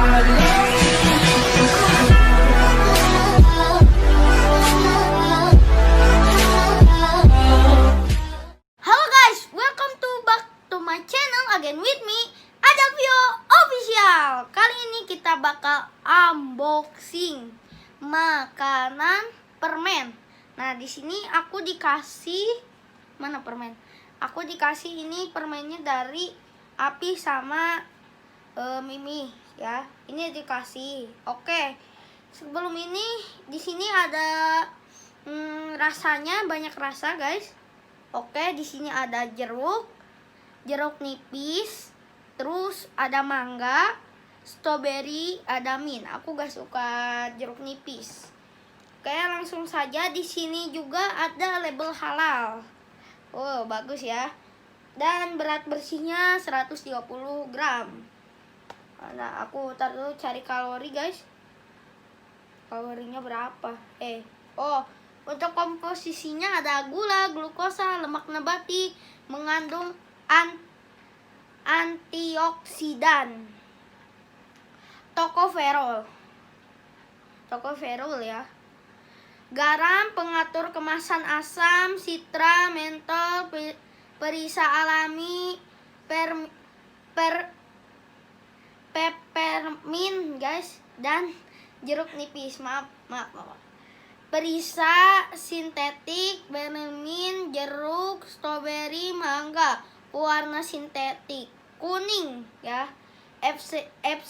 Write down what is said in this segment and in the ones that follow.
Halo guys, welcome to back to my channel again with me, Adavio Official. Kali ini kita bakal unboxing makanan permen. Nah, di sini aku dikasih mana permen? Aku dikasih ini permennya dari Api sama Mimi ya. Ini dikasih. Oke. Sebelum ini di sini ada rasanya, banyak rasa guys. Oke, di sini ada jeruk nipis, terus ada mangga, strawberry, ada mint. Aku gak suka jeruk nipis. Oke, langsung saja. Di sini juga ada label halal. Oh, bagus ya. Dan berat bersihnya 130 gram. Nah, aku ntar dulu cari kalori guys. Kalorinya berapa? Untuk komposisinya ada gula, glukosa, lemak nabati, mengandung antioksidan, tokoferol ya, garam, pengatur kemasan asam, citra, mentol, perisa alami, peppermint guys, dan jeruk nipis. Maaf. Perisa sintetik, bermin, jeruk, strawberry, mangga, warna sintetik kuning ya. FCF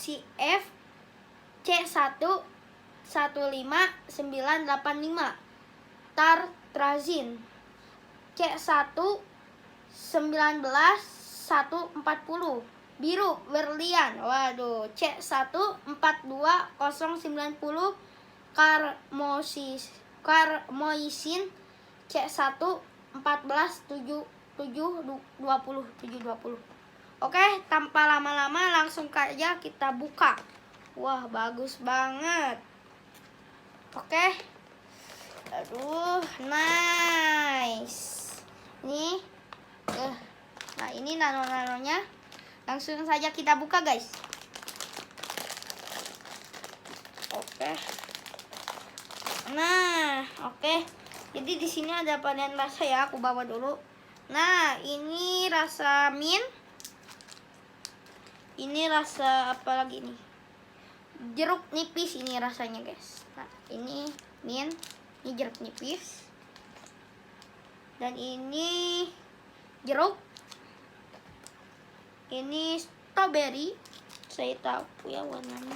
C11595, tartrazin C1191140, biru berlian, waduh, C142090, karmoisin C1147720. Oke, tanpa lama-lama langsung aja kita buka. Wah, bagus banget. Oke. Aduh, nice. Nih. Nah, ini nano-nanonya. Langsung saja kita buka, guys. Oke. Nah, oke. Jadi di sini ada varian rasa ya, aku bawa dulu. Nah, ini rasa mint. Ini rasa apa lagi nih? Jeruk nipis ini rasanya, guys. Nah, ini mint, ini jeruk nipis. Dan ini jeruk. Ini strawberry. Saya tahu ya warnanya.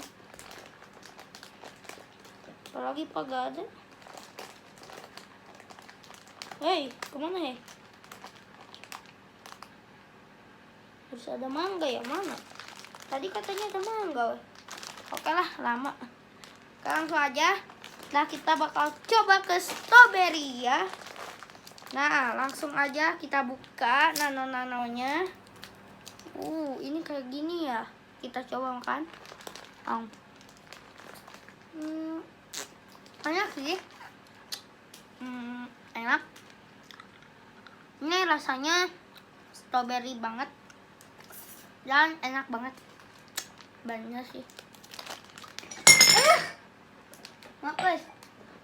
Apalagi pak gak ada. Hei, kemana ya? Harus ada mangga ya, mana? Tadi katanya ada mangga. Oke lah, lama. Langsung aja. Nah, kita bakal coba ke strawberry ya. Nah, langsung aja kita buka nano-nanonya. Ini kayak gini ya. Kita coba makan. Enak sih. Enak. Ini rasanya strawberry banget. Dan enak banget. Banyak sih. Maaf guys.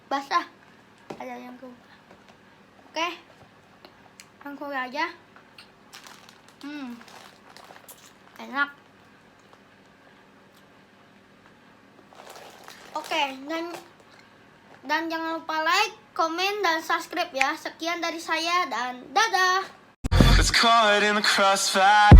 Basah. Ada yang keluar. Oke. Langsung aja. Enak. Oke, dan jangan lupa like, komen, dan subscribe ya. Sekian dari saya dan dadah. It's caught in the crossfire.